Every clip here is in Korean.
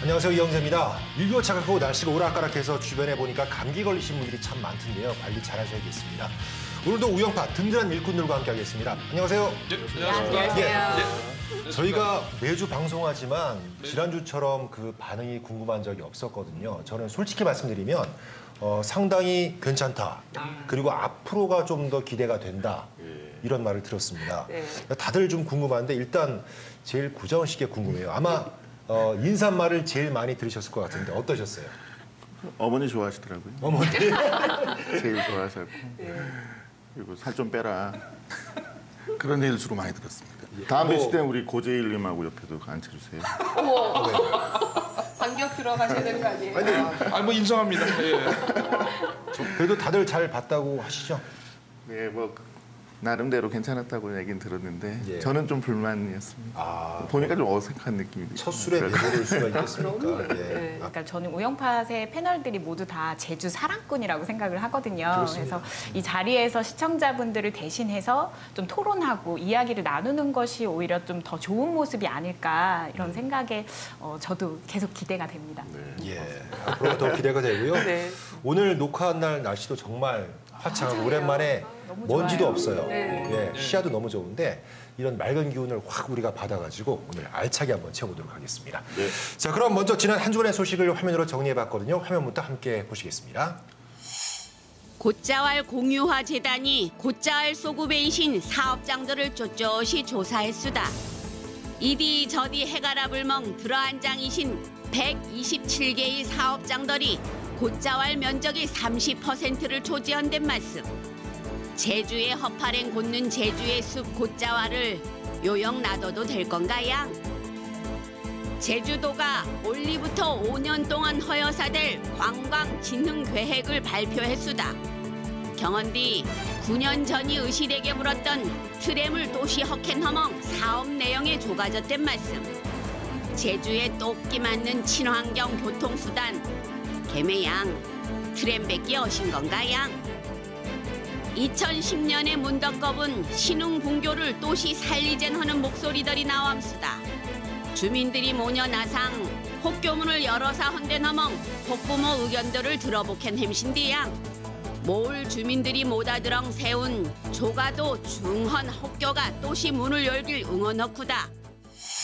안녕하세요, 이영재입니다. 일교가 차갑고 날씨가 오락가락해서 주변에 보니까 감기 걸리신 분들이 참 많던데요. 관리 잘 하셔야겠습니다. 오늘도 우영파 든든한 일꾼들과 함께하겠습니다. 안녕하세요. 안녕하세요. 저희가 매주 방송하지만 지난주처럼 그 반응이 궁금한 적이 없었거든요. 저는 솔직히 말씀드리면 상당히 괜찮다. 그리고 앞으로가 좀 더 기대가 된다. 이런 말을 들었습니다. 네. 다들 좀 궁금한데 일단 제일 구자원 씨께 궁금해요. 아마 인사말을 제일 많이 들으셨을 것 같은데 어떠셨어요? 어머니 좋아하시더라고요. 어머니? 제일 좋아하셔서. 그리고 살 좀 빼라. 그런 얘기를 주로 많이 들었습니다. 다음 뵈실 때 우리 고재일님하고 옆에도 앉혀주세요. 반격 들어가셔야 되는 거 아니에요? 아니 뭐 인정합니다. 예. 그래도 다들 잘 봤다고 하시죠? 네, 뭐 나름대로 괜찮았다고 얘기는 들었는데 예. 저는 좀 불만이었습니다. 보니까 좀 어색한 느낌이. 첫 술에 내버릴 수가 있겠습니까? 예. 네. 그러니까 저는 우영팟의 패널들이 모두 다 제주 사랑꾼이라고 생각을 하거든요. 그렇습니다. 그래서 이 자리에서 시청자분들을 대신해서 좀 토론하고 이야기를 나누는 것이 오히려 좀 더 좋은 모습이 아닐까 이런 생각에 저도 계속 기대가 됩니다. 예. 앞으로가 더 기대가 되고요. 네. 오늘 녹화한 날 날씨도 정말 화창하고 맞아요. 오랜만에 너무 먼지도 좋아요. 없어요. 네. 예, 시야도 너무 좋은데 이런 맑은 기운을 확 우리가 받아가지고 오늘 알차게 한번 채워보도록 하겠습니다. 네. 자, 그럼 먼저 지난 한 주간의 소식을 화면으로 정리해봤거든요. 화면부터 함께 보시겠습니다. 곶자왈 공유화 재단이 곶자왈 소구베이신 사업장들을 쫓쫓이 조사했수다. 이디 저디 해가라 불멍 들어안장이신 127개의 사업장들이 곶자왈 면적의 30%를 초지한된 말씀. 제주의 허파랭 곶는 제주의 숲 곶자왈을 요영 놔둬도 될 건가양? 제주도가 올리부터 5년 동안 허여사될 관광 진흥 계획을 발표했수다. 경언디 9년 전이 의시되게 물었던 트램을 도시 허캔허멍 사업 내용에 조가졌던 말씀. 제주에 똑기 맞는 친환경 교통수단 개매양 트램밖에 어신 건가양? 2010년에 문덕겁은 신흥bun교를 도시 살리젠 하는 목소리들이 나왔수다. 주민들이 모녀 나상 혹교문을 열어사 헌댄허멍 복부모 의견들을 들어보캔 햄신디양. 모을 주민들이 못아들엉 세운 조가도 중헌 혹교가 도시 문을 열길 응원하구다.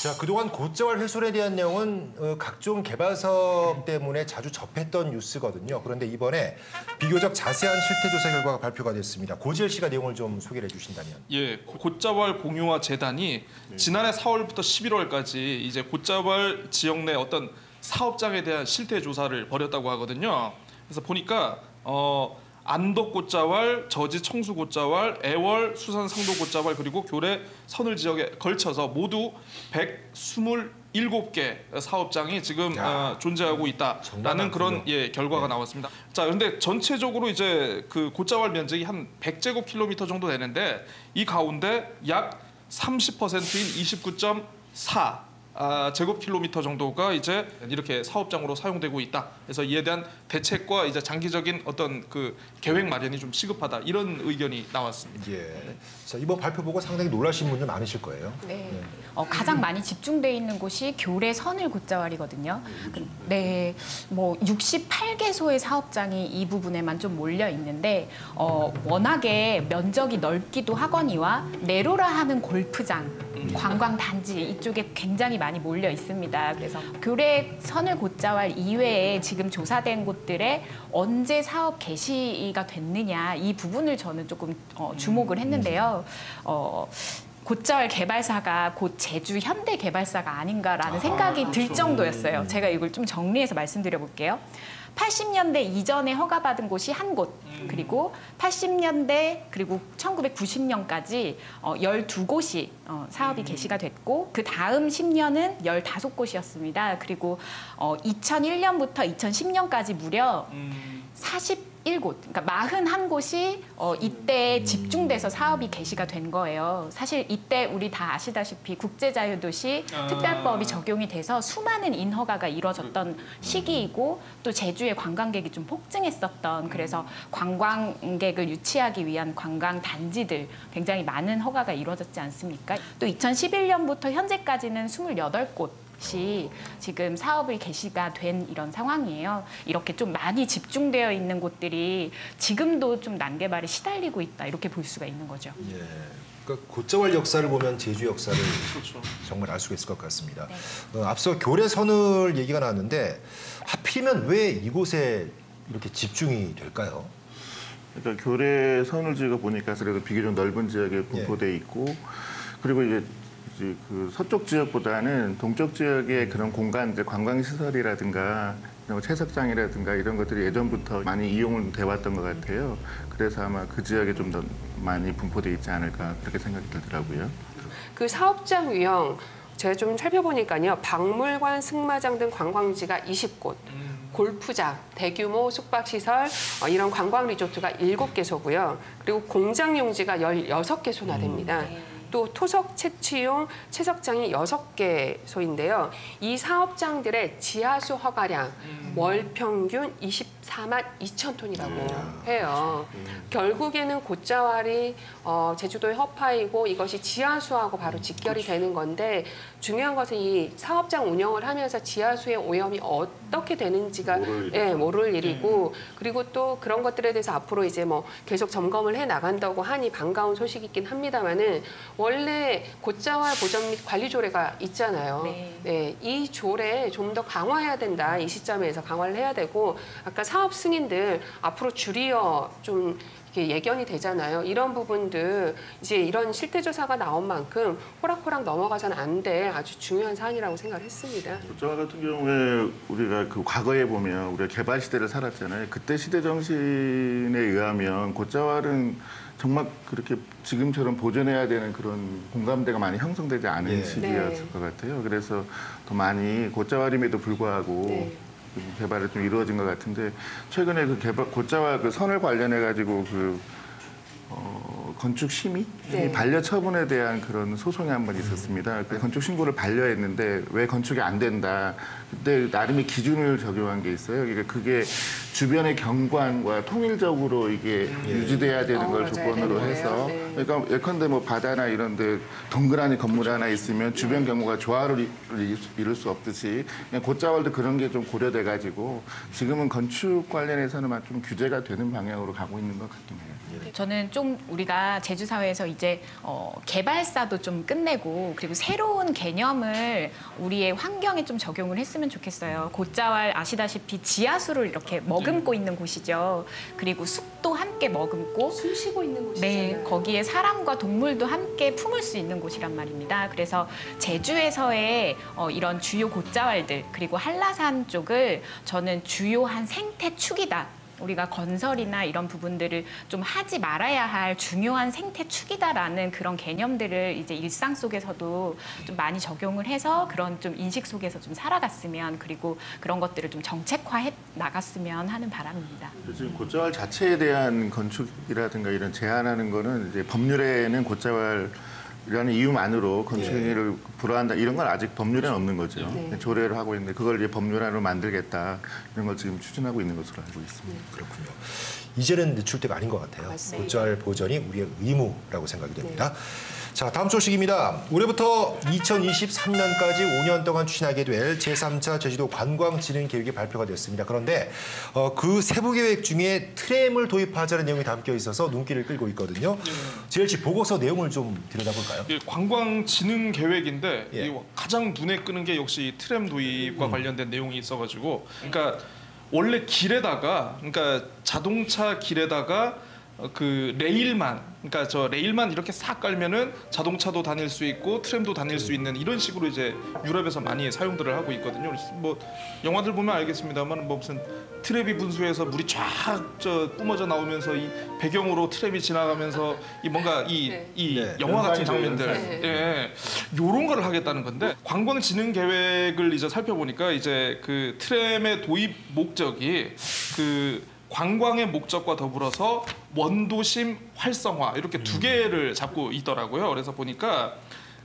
자, 그동안 곶자왈 훼손에 대한 내용은 각종 개발 사업 때문에 자주 접했던 뉴스거든요. 그런데 이번에 비교적 자세한 실태조사 결과가 발표가 됐습니다. 고지일 씨가 내용을 좀 소개를 해주신다면. 예, 곶자왈 공유화 재단이 지난해 4월부터 11월까지 이제 곶자왈 지역 내 어떤 사업장에 대한 실태 조사를 벌였다고 하거든요. 그래서 보니까 안덕 곶자왈, 저지 청수 곶자왈, 애월 수산 상도 곶자왈 그리고 교래 서늘 지역에 걸쳐서 모두 127개 사업장이 지금 존재하고 있다라는 그런 결과가 나왔습니다. 자, 그런데 전체적으로 이제 그 곶자왈 면적이 한 100제곱킬로미터 정도 되는데 이 가운데 약 30%인 29.4 제곱킬로미터 정도가 이제 이렇게 사업장으로 사용되고 있다. 그래서 이에 대한 대책과 이제 장기적인 어떤 그 계획 마련이 좀 시급하다. 이런 의견이 나왔습니다. 예. 자, 이번 발표 보고 상당히 놀라신 분들 많으실 거예요. 네. 가장 많이 집중돼 있는 곳이 교래 서늘 곶자왈이거든요. 네, 뭐 68개소의 사업장이 이 부분에만 좀 몰려 있는데 워낙에 면적이 넓기도 하거니와 내로라 하는 골프장, 관광 단지 이쪽에 굉장히 많이 몰려 있습니다. 그래서 교래 서늘 곶자왈 이외에 지금 조사된 곳들에 언제 사업 개시가 됐느냐 이 부분을 저는 조금 주목을 했는데요. 곶자왈 개발사가 곧 제주 현대 개발사가 아닌가라는 생각이 들 정도였어요. 제가 이걸 좀 정리해서 말씀드려 볼게요. 80년대 이전에 허가받은 곳이 한 곳, 그리고 80년대 그리고 1990년까지 12곳이 사업이 개시가 됐고 그 다음 10년은 15곳이었습니다. 그리고 2001년부터 2010년까지 무려 41곳, 그러니까 41곳이 이때 집중돼서 사업이 개시가 된 거예요. 사실 이때 우리 다 아시다시피 국제자유도시 특별법이 적용이 돼서 수많은 인허가가 이루어졌던 시기이고 또 제주의 관광객이 좀 폭증했었던, 그래서 관광객을 유치하기 위한 관광 단지들 굉장히 많은 허가가 이루어졌지 않습니까? 또 2011년부터 현재까지는 28곳 곳이 지금 사업이 개시가 된 이런 상황이에요. 이렇게 좀 많이 집중되어 있는 곳들이 지금도 좀 난개발에 시달리고 있다 이렇게 볼 수가 있는 거죠. 예. 그러니까 곶자왈 역사를 보면 제주 역사를 그렇죠. 정말 알 수가 있을 것 같습니다. 네. 앞서 교례선을 얘기가 나왔는데 하필이면 왜 이곳에 이렇게 집중이 될까요? 그러니까 교례 선을지가 보니까 그래도 비교적 넓은 지역에 분포돼 있고 그리고 이제 그 서쪽 지역보다는 동쪽 지역의 그런 공간들 관광시설이라든가 채석장이라든가 이런 것들이 예전부터 많이 이용을 돼 왔던 것 같아요. 그래서 아마 그 지역에 좀 더 많이 분포돼 있지 않을까 그렇게 생각이 들더라고요. 그 사업장 유형 제가 좀 살펴보니까요. 박물관, 승마장 등 관광지가 20곳, 골프장, 대규모 숙박시설, 이런 관광 리조트가 7개소고요. 그리고 공장 용지가 16개소나 됩니다. 또 토석 채취용 채석장이 6개소인데요. 이 사업장들의 지하수 허가량 월 평균 24만 2천 톤이라고 해요. 결국에는 곶자왈이 제주도의 허파이고 이것이 지하수하고 바로 직결이 되는 건데 중요한 것은 이 사업장 운영을 하면서 지하수의 오염이 어떻게 되는지가 모를 일이고 그리고 또 그런 것들에 대해서 앞으로 이제 뭐 계속 점검을 해 나간다고 하니 반가운 소식이긴 합니다만은 원래 곶자왈 보전 및 관리 조례가 있잖아요. 네, 이 조례 좀 더 강화해야 된다. 이 시점에서 강화를 해야 되고 아까 사업 승인들 앞으로 줄이어 좀 이렇게 예견이 되잖아요. 이런 부분들 이제 이런 실태조사가 나온 만큼 호락호락 넘어가서는 안 될 아주 중요한 사안이라고 생각을 했습니다. 곶자왈 같은 경우에 우리가 그 과거에 보면 우리가 개발 시대를 살았잖아요. 그때 시대 정신에 의하면 곶자왈은 정말 그렇게 지금처럼 보존해야 되는 그런 공감대가 많이 형성되지 않은 시기였을 것 같아요. 그래서 더 많이 곶자왈임에도 불구하고 개발이 좀 이루어진 것 같은데 최근에 그 곶자왈 그 선을 관련해 가지고 그 건축 심의 반려 처분에 대한 그런 소송이 한 번 있었습니다. 그 건축 신고를 반려했는데 왜 건축이 안 된다. 그때 나름의 기준을 적용한 게 있어요. 그러니까 그게 주변의 경관과 통일적으로 이게 유지돼야 되는 걸 조건으로 해서 그러니까 예컨대 뭐 바다나 이런 데 덩그러니 건물 하나 있으면 주변 경우가 조화를 이룰 수 없듯이 그냥 곶자왈도 그런 게 좀 고려돼 가지고 지금은 건축 관련해서는 좀 규제가 되는 방향으로 가고 있는 것 같긴 해요. 저는 좀 우리가 제주 사회에서 이제 개발사도 좀 끝내고 그리고 새로운 개념을 우리의 환경에 좀 적용을 했으면 좋겠어요. 곶자왈 아시다시피 지하수를 이렇게 머금고 있는 곳이죠. 그리고 숲도 함께 머금고 숨 쉬고 있는 곳이잖아요. 네, 거기에 사람과 동물도 함께 품을 수 있는 곳이란 말입니다. 그래서 제주에서의 이런 주요 곶자왈들 그리고 한라산 쪽을 저는 주요한 생태축이다. 우리가 건설이나 이런 부분들을 좀 하지 말아야 할 중요한 생태축이다라는 그런 개념들을 이제 일상 속에서도 좀 많이 적용을 해서 그런 좀 인식 속에서 좀 살아갔으면 그리고 그런 것들을 좀 정책화해 나갔으면 하는 바람입니다. 지금 곶자왈 자체에 대한 건축이라든가 이런 제한하는 거는 이제 법률에는 곶자왈이라는 이유만으로 건축행위를 불허한다 이런 건 아직 법률에는 없는 거죠. 조례를 하고 있는데 그걸 이제 법률안으로 만들겠다 이런 걸 지금 추진하고 있는 것으로 알고 있습니다. 그렇군요. 이제는 늦출 때가 아닌 것 같아요. 맞습니다. 곶자왈 보전이 우리의 의무라고 생각이 됩니다. 자, 다음 소식입니다. 올해부터 2023년까지 5년 동안 추진하게 될 제3차 제주도 관광진흥계획이 발표가 됐습니다. 그런데 그 세부 계획 중에 트램을 도입하자는 내용이 담겨 있어서 눈길을 끌고 있거든요. JLC 보고서 내용을 좀 들여다볼까요? 관광진흥 계획인데 예. 가장 눈에 끄는 게 역시 트램 도입과 관련된 내용이 있어가지고, 그러니까 원래 길에다가, 그러니까 자동차 길에다가 그 레일만, 그러니까 저 레일만 이렇게 싹 깔면은 자동차도 다닐 수 있고 트램도 다닐 수 있는 이런 식으로 이제 유럽에서 많이 사용들을 하고 있거든요. 그래서 뭐 영화들 보면 알겠습니다만 뭐 무슨 트랩이 분수해서 물이 쫙 저 뿜어져 나오면서 이 배경으로 트램이 지나가면서 이 뭔가 이 영화 같은 장면들, 요런 거를 하겠다는 건데 관광진흥 계획을 이제 살펴보니까 이제 그 트램의 도입 목적이 그 관광의 목적과 더불어서 원도심 활성화 이렇게 두 개를 잡고 있더라고요. 그래서 보니까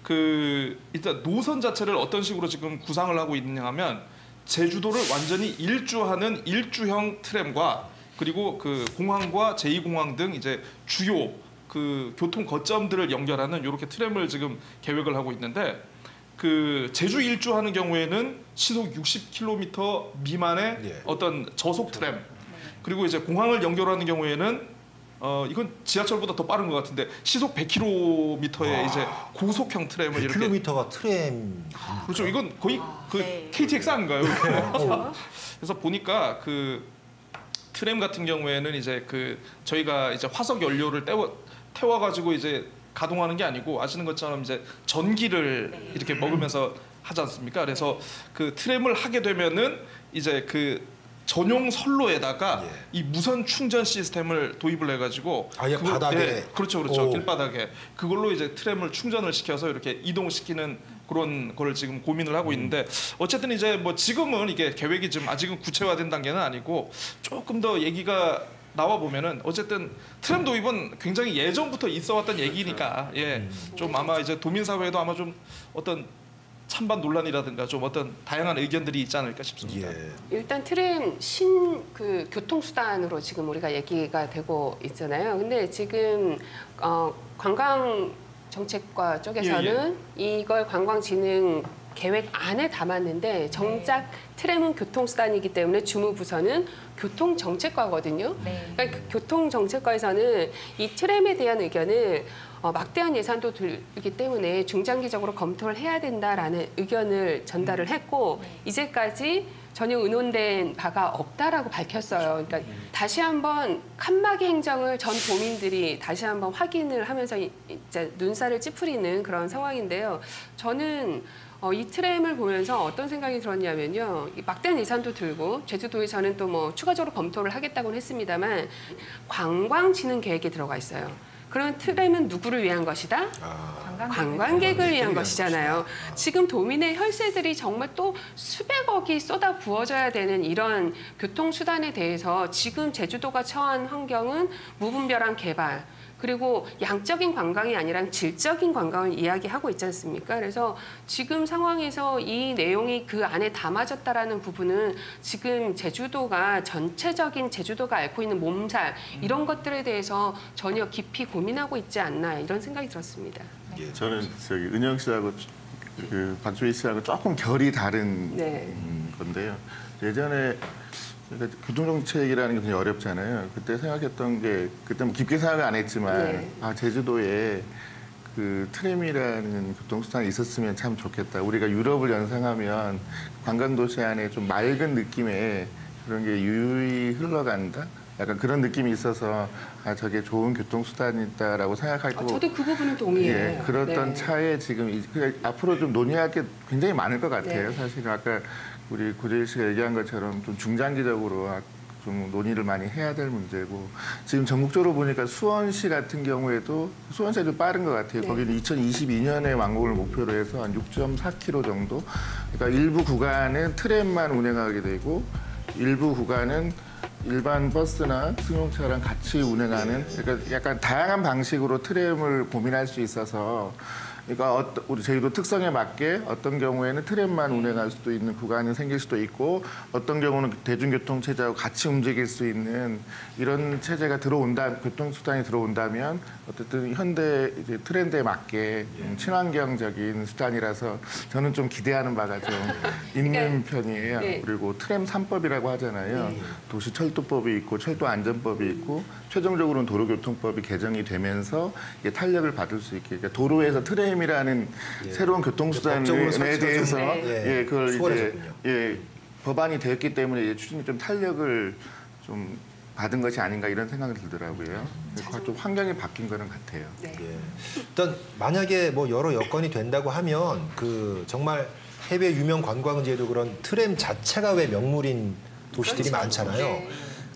그 일단 노선 자체를 어떤 식으로 지금 구상을 하고 있느냐 하면 제주도를 완전히 일주하는 일주형 트램과 그리고 그 공항과 제2공항 등 이제 주요 그 교통 거점들을 연결하는 이렇게 트램을 지금 계획을 하고 있는데 그 제주 일주하는 경우에는 시속 60km 미만의 예. 어떤 저속 트램, 그리고 이제 공항을 연결하는 경우에는 이건 지하철보다 더 빠른 것 같은데 시속 100km의 이제 고속형 트램을 이렇게. 100km가 트램. 그렇죠. 이건 거의 그 네. KTX 아닌가요? 그래서 보니까 그 트램 같은 경우에는 이제 그 저희가 이제 화석 연료를 태워가지고 이제 가동하는 게 아니고 아시는 것처럼 이제 전기를 이렇게 먹으면서 하지 않습니까? 그래서 그 트램을 하게 되면은 이제 그 전용 선로에다가 예. 이 무선 충전 시스템을 도입을 해가지고 아예 바닥에? 그렇죠. 오. 길바닥에 그걸로 이제 트램을 충전을 시켜서 이렇게 이동시키는 그런 거를 지금 고민을 하고 있는데 어쨌든 이제 뭐 지금은 이게 계획이 좀 아직은 구체화된 단계는 아니고 조금 더 얘기가 나와 보면은 어쨌든 트램 도입은 굉장히 예전부터 있어왔던 얘기니까 좀 아마 이제 도민 사회에도 아마 좀 어떤 찬반 논란이라든가 좀 어떤 다양한 의견들이 있지 않을까 싶습니다. 예. 일단 트램 그 교통수단으로 지금 우리가 얘기가 되고 있잖아요. 근데 지금 관광정책과 쪽에서는 이걸 관광진흥 계획 안에 담았는데 정작 트램은 교통수단이기 때문에 주무부서는 교통정책과거든요. 네. 그러니까 그 교통정책과에서는 이 트램에 대한 의견을 막대한 예산도 들기 때문에 중장기적으로 검토를 해야 된다라는 의견을 전달을 했고 이제까지 전혀 의논된 바가 없다라고 밝혔어요. 그러니까 다시 한번 칸막이 행정을 전 도민들이 다시 한번 확인을 하면서 이제 눈살을 찌푸리는 그런 상황인데요. 저는 이 트램을 보면서 어떤 생각이 들었냐면요. 막대한 예산도 들고 제주도에서는 또 뭐 추가적으로 검토를 하겠다고는 했습니다만 관광진흥 계획에 들어가 있어요. 그런 트램은 누구를 위한 것이다? 관광객을 위한 것이잖아요. 지금 도민의 혈세들이 정말 또 수백억이 쏟아 부어져야 되는 이런 교통수단에 대해서 지금 제주도가 처한 환경은 무분별한 개발, 그리고 양적인 관광이 아니라 질적인 관광을 이야기하고 있지 않습니까? 그래서 지금 상황에서 이 내용이 그 안에 담아졌다라는 부분은 지금 제주도가 전체적인 제주도가 앓고 있는 몸살 이런 것들에 대해서 전혀 깊이 고민하고 있지 않나 이런 생각이 들었습니다. 예. 저는 저기 은영 씨하고 그 박주희 씨하고 조금 결이 다른 네. 건데요. 예전에 그러니까 교통정책이라는 게 굉장히 어렵잖아요. 그때 생각했던 게 그때 뭐 깊게 생각을 안 했지만 제주도에 그 트램이라는 교통수단이 있었으면 참 좋겠다. 우리가 유럽을 연상하면 관광도시 안에 좀 맑은 느낌의 그런 게 유유히 흘러간다. 약간 그런 느낌이 있어서 저게 좋은 교통수단이다라고 생각하고 저도 그 부분은 동의해요. 예, 그렇던 네. 차에 지금 앞으로 좀 논의할 게 굉장히 많을 것 같아요. 네. 사실 아까 우리 고재일 씨가 얘기한 것처럼 좀 중장기적으로 좀 논의를 많이 해야 될 문제고 지금 전국적으로 보니까 수원시 같은 경우에도 수원시가 좀 빠른 것 같아요. 네. 거기는 2022년에 완공을 목표로 해서 한 6.4km 정도. 그러니까 일부 구간은 트램만 운행하게 되고 일부 구간은 일반 버스나 승용차랑 같이 운행하는 그러니까 약간 다양한 방식으로 트램을 고민할 수 있어서 그러니까 우리 제주도 특성에 맞게 어떤 경우에는 트램만 운행할 수도 있는 구간이 생길 수도 있고 어떤 경우는 대중교통 체제하고 같이 움직일 수 있는 이런 체제가 교통수단이 들어온다면 어쨌든 현대 이제 트렌드에 맞게 친환경적인 수단이라서 저는 좀 기대하는 바가 좀 있는 편이에요. 네. 그리고 트램 3법이라고 하잖아요. 도시철도법이 있고 철도안전법이 있고 최종적으로는 도로교통법이 개정이 되면서 이게 탄력을 받을 수 있게 그러니까 도로에서 트램이라는 새로운 교통수단에 대해서 그걸 이제 법안이 되었기 때문에 이제 추진이 좀 탄력을 좀 받은 것이 아닌가 이런 생각이 들더라고요. 좀 환경이 바뀐 거는 같아요. 네. 예. 일단 만약에 뭐 여러 여건이 된다고 하면 그 정말 해외 유명 관광지에도 그런 트램 자체가 왜 명물인 도시들이 그렇죠. 많잖아요. 네.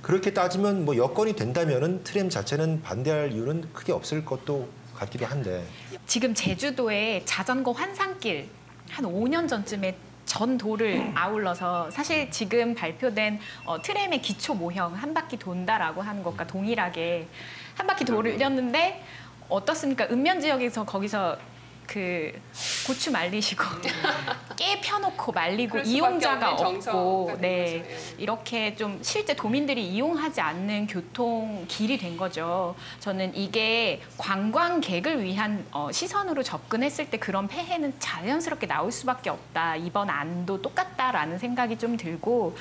그렇게 따지면 뭐 여건이 된다면은 트램 자체는 반대할 이유는 크게 없을 것도 같기도 한데. 지금 제주도에 자전거 환상길 한 5년 전쯤에 전 도를 아울러서 사실 지금 발표된 트램의 기초 모형 한 바퀴 돈다라고 하는 것과 동일하게 한 바퀴 돌렸는데 어떻습니까? 읍면 지역에서 거기서 그 고추 말리시고 깨 펴놓고 말리고 그럴 수밖에 이용자가 없는 정서가 없고 된 네 거죠. 예. 이렇게 좀 실제 도민들이 이용하지 않는 교통 길이 된 거죠. 저는 이게 관광객을 위한 시선으로 접근했을 때 그런 폐해는 자연스럽게 나올 수밖에 없다. 이번 안도 똑같다라는 생각이 좀 들고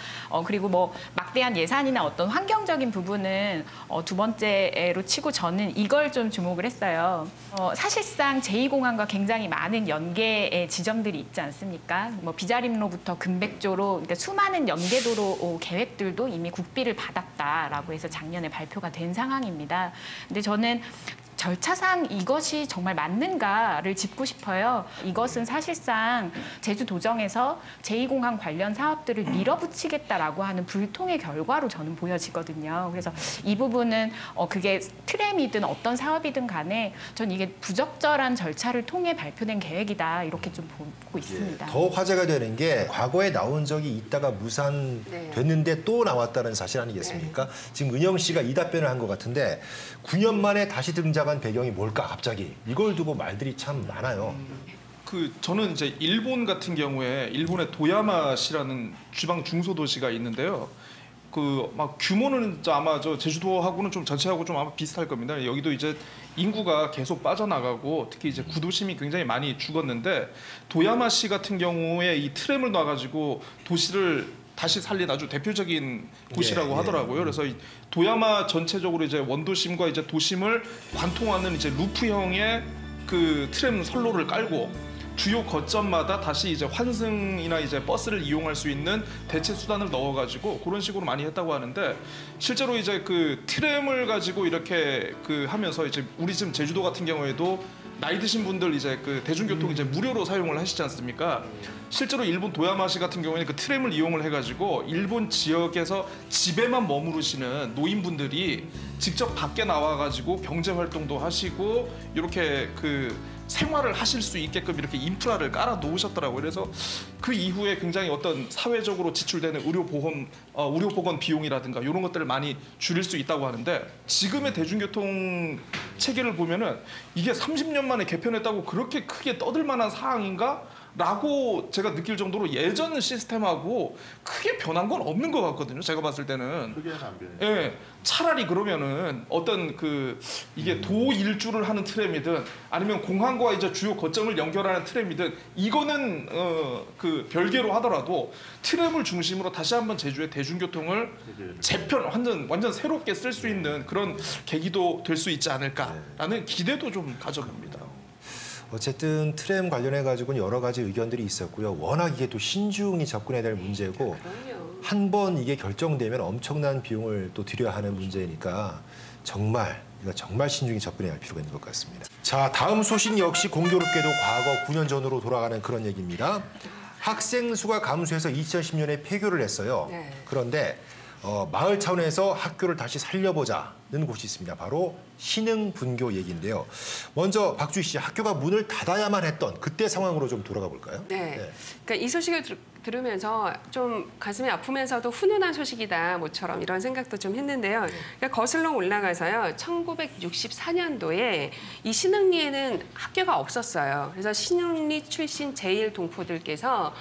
그리고 뭐 막대한 예산이나 어떤 환경적인 부분은 두 번째로 치고 저는 이걸 좀 주목을 했어요. 사실상 제2공항과 굉장히 많은 연계의 지점들이 있지 않습니까? 뭐 비자림로부터 금백조로 그러니까 수많은 연계도로 계획들도 이미 국비를 받았다라고 해서 작년에 발표가 된 상황입니다. 근데 저는 절차상 이것이 정말 맞는가를 짚고 싶어요. 이것은 사실상 제주도정에서 제2공항 관련 사업들을 밀어붙이겠다라고 하는 불통의 결과로 저는 보여지거든요. 그래서 이 부분은 그게 트램이든 어떤 사업이든 간에 전 이게 부적절한 절차를 통해 발표된 계획이다 이렇게 좀 보고 있습니다. 더 화제가 되는 게 과거에 나온 적이 있다가 무산됐는데 또 나왔다는 사실 아니겠습니까? 지금 은영 씨가 이 답변을 한 것 같은데 9년 만에 다시 등장한 배경이 뭘까 갑자기 이걸 두고 말들이 참 많아요. 저는 이제 일본 같은 경우에 일본의 도야마시라는 지방 중소도시가 있는데요. 막 규모는 아마 제주도하고는 좀 전체하고 좀 아마 비슷할 겁니다. 여기도 이제 인구가 계속 빠져나가고 특히 이제 구도심이 굉장히 많이 죽었는데 도야마시 같은 경우에 이 트램을 놔가지고 도시를 다시 살린 아주 대표적인 곳이라고 하더라고요. 그래서 이 도야마 전체적으로 이제 원도심과 이제 도심을 관통하는 이제 루프형의 그 트램 선로를 깔고 주요 거점마다 다시 이제 환승이나 이제 버스를 이용할 수 있는 대체 수단을 넣어가지고 그런 식으로 많이 했다고 하는데 실제로 이제 그 트램을 가지고 이렇게 하면서 이제 우리 지금 제주도 같은 경우에도 나이 드신 분들 이제 그 대중교통 이제 무료로 사용을 하시지 않습니까? 실제로 일본 도야마시 같은 경우에는 그 트램을 이용을 해가지고 일본 지역에서 집에만 머무르시는 노인분들이 직접 밖에 나와가지고 경제 활동도 하시고 이렇게 생활을 하실 수 있게끔 이렇게 인프라를 깔아 놓으셨더라고요. 그래서 그 이후에 굉장히 어떤 사회적으로 지출되는 의료보건 비용이라든가 이런 것들을 많이 줄일 수 있다고 하는데 지금의 대중교통 체계를 보면은 이게 30년 만에 개편했다고 그렇게 크게 떠들 만한 사항인가? 라고 제가 느낄 정도로 예전 시스템하고 크게 변한 건 없는 것 같거든요. 제가 봤을 때는. 크게 안 변해. 예, 차라리 그러면은 어떤 이게 도 일주를 하는 트램이든 아니면 공항과 이제 주요 거점을 연결하는 트램이든 이거는 별개로 하더라도 트램을 중심으로 다시 한번 제주의 대중교통을 완전 새롭게 쓸 수 있는 그런 계기도 될 수 있지 않을까라는 기대도 좀 가져봅니다. 어쨌든 트램 관련해 가지고는 여러 가지 의견들이 있었고요. 워낙 이게 또 신중히 접근해야 될 문제고 한 번 이게 결정되면 엄청난 비용을 또 들여야 하는 문제니까 정말 신중히 접근해야 할 필요가 있는 것 같습니다. 자, 다음 소식 역시 공교롭게도 과거 9년 전으로 돌아가는 그런 얘기입니다. 학생 수가 감소해서 2010년에 폐교를 했어요. 네. 그런데 마을 차원에서 학교를 다시 살려보자는 곳이 있습니다. 바로 신흥분교 얘기인데요. 먼저 박주희 씨, 학교가 문을 닫아야만 했던 그때 상황으로 좀 돌아가 볼까요? 네. 그러니까 이 소식을 들으면서 좀 가슴이 아프면서도 훈훈한 소식이다 모처럼 이런 생각도 좀 했는데요. 그러니까 거슬러 올라가서요. 1964년도에 이 신흥리에는 학교가 없었어요. 그래서 신흥리 출신 제1동포들께서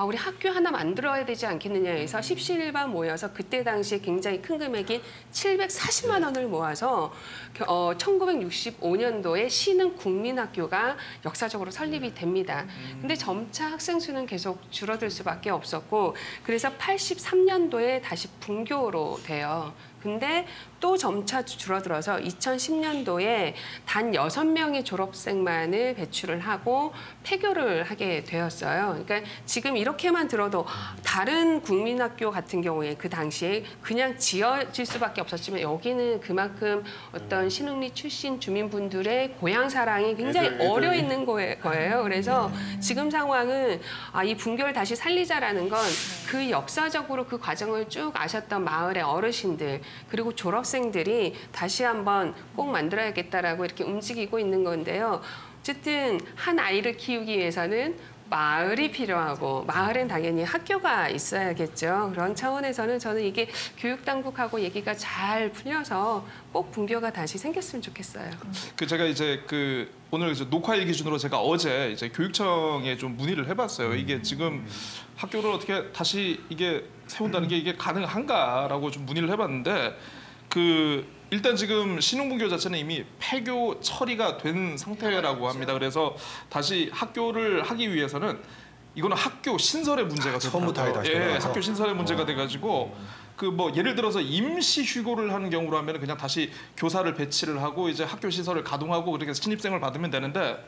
우리 학교 하나 만들어야 되지 않겠느냐 해서 십시일반 모여서 그때 당시에 굉장히 큰 금액인 740만 원을 모아서 1965년도에 신흥국민학교가 역사적으로 설립이 됩니다. 근데 점차 학생 수는 계속 줄어들 수밖에 없었고 그래서 83년도에 다시 분교로 돼요. 근데 또 점차 줄어들어서 2010년도에 단 6명의 졸업생만을 배출을 하고 폐교를 하게 되었어요. 그러니까 지금 이렇게만 들어도 다른 국민학교 같은 경우에 그 당시에 그냥 지어질 수밖에 없었지만 여기는 그만큼 어떤 신흥리 출신 주민분들의 고향 사랑이 굉장히 어려 있는 거예요. 그래서 지금 상황은 이 분교를 다시 살리자라는 건 그 역사적으로 그 과정을 쭉 아셨던 마을의 어르신들 그리고 졸업생들이 다시 한번 꼭 만들어야겠다라고 이렇게 움직이고 있는 건데요. 어쨌든 한 아이를 키우기 위해서는 마을이 필요하고 마을엔 당연히 학교가 있어야겠죠. 그런 차원에서는 저는 이게 교육당국하고 얘기가 잘 풀려서 꼭 분교가 다시 생겼으면 좋겠어요. 그 제가 이제 그 오늘 이제 녹화일 기준으로 제가 어제 이제 교육청에 좀 문의를 해봤어요. 이게 지금 학교를 어떻게 다시 이게 세운다는 게 이게 가능한가라고 좀 문의를 해봤는데 그 일단 지금 신흥분교 자체는 이미 폐교 처리가 된 상태라고 합니다. 그래서 다시 학교를 하기 위해서는 이거는 학교 신설의 문제가 처음부터 되더라고요. 다시 예, 돌아가서. 학교 신설의 문제가 돼가지고 그 뭐 예를 들어서 임시 휴교를 하는 경우로 하면 그냥 다시 교사를 배치를 하고 이제 학교 시설을 가동하고 그렇게 신입생을 받으면 되는데.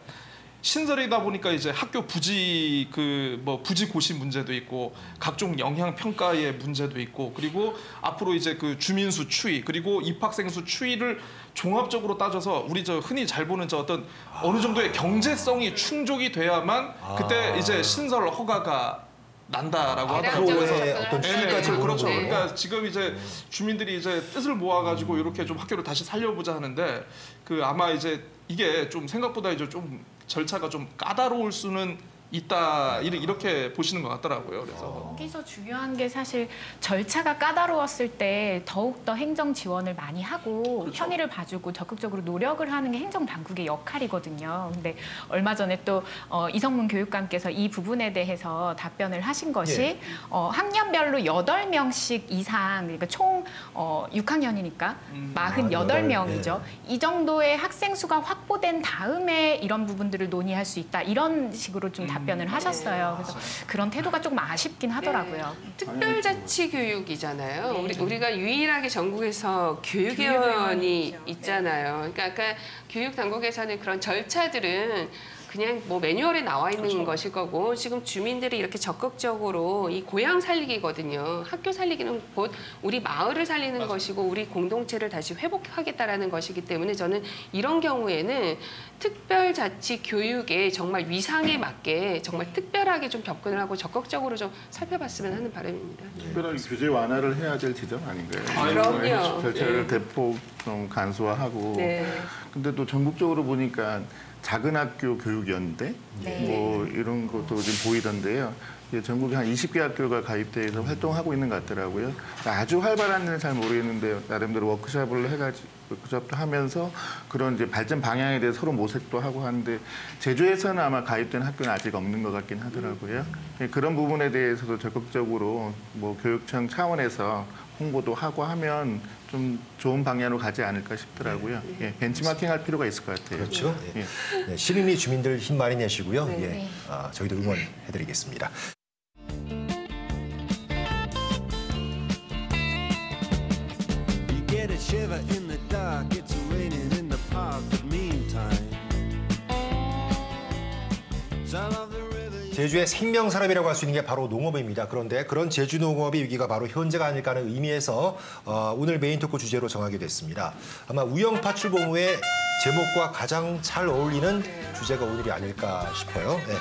신설이다 보니까 이제 학교 부지 그 뭐 부지 고시 문제도 있고 각종 영향 평가의 문제도 있고 그리고 앞으로 이제 그 주민수 추이 그리고 입학생 수 추이를 종합적으로 따져서 우리 저 흔히 잘 보는 저 어떤 어느 정도의 경제성이 충족이 돼야만 그때 이제 신설 허가가 난다라고 하더라고요. 앞으로의 어떤 추이까지 보는 그렇죠. 거예요. 그러니까 지금 이제 주민들이 이제 뜻을 모아가지고 이렇게 좀 학교를 다시 살려보자 하는데 그 아마 이제 이게 좀 생각보다 이제 좀 절차가 좀 까다로울 수는 있다 이렇게 보시는 것 같더라고요. 그래서 여기서 중요한 게 사실 절차가 까다로웠을 때 더욱더 행정 지원을 많이 하고 그렇죠. 편의를 봐주고 적극적으로 노력을 하는 게 행정당국의 역할이거든요. 근데 얼마 전에 또 이성문 교육감께서 이 부분에 대해서 답변을 하신 것이 예. 학년별로 8명씩 이상 그러니까 총 6학년이니까 48명이죠. 이 정도의 학생 수가 확보된 다음에 이런 부분들을 논의할 수 있다. 이런 식으로 좀 답변을 하셨어요. 그래서 그런 태도가 조금 아쉽긴 하더라고요. 특별자치 교육이잖아요. 네. 우리가 유일하게 전국에서 교육위원이 있잖아요. 그러니까 아까 교육당국에서는 그런 절차들은 그냥 뭐 매뉴얼에 나와 있는 것일 거고 지금 주민들이 이렇게 적극적으로 이 고향 살리기거든요. 학교 살리기는 곧 우리 마을을 살리는 것이고 우리 공동체를 다시 회복하겠다라는 것이기 때문에 저는 이런 경우에는 특별자치 교육에 정말 위상에 맞게 정말 특별하게 좀 접근을 하고 적극적으로 좀 살펴봤으면 하는 바람입니다. 특별하게 규제 완화를 해야 될 지점 아닌가요? 그럼요. 절차를 네. 대폭 좀 간소화하고. 네. 근데 또 전국적으로 보니까 작은 학교 교육연대 뭐 이런 것도 좀 보이던데요. 이제 전국에 한 20개 학교가 가입돼서 활동하고 있는 것 같더라고요. 아주 활발한 일은 잘 모르겠는데 나름대로 워크숍을 해가지고 워크숍도 하면서 그런 이제 발전 방향에 대해서 서로 모색도 하고 하는데 제주에서는 아마 가입된 학교는 아직 없는 것 같긴 하더라고요. 그런 부분에 대해서도 적극적으로 뭐 교육청 차원에서 홍보도 하고 하면 좀 좋은 방향으로 가지 않을까 싶더라고요. 예, 벤치마킹 할 필요가 있을 것 같아요. 그렇죠. 예. 네, 시민이 주민들 힘 많이 내시고요. 네. 예, 저희도 응원해드리겠습니다. You get a shiver in the dark, it's raining in the park, but meantime sound of the river. 제주의 생명산업이라고 할 수 있는 게 바로 농업입니다. 그런데 그런 제주 농업의 위기가 바로 현재가 아닐까 하는 의미에서 오늘 메인 토크 주제로 정하게 됐습니다. 아마 우영파 출범후의 제목과 가장 잘 어울리는 주제가 오늘이 아닐까 싶어요. 네.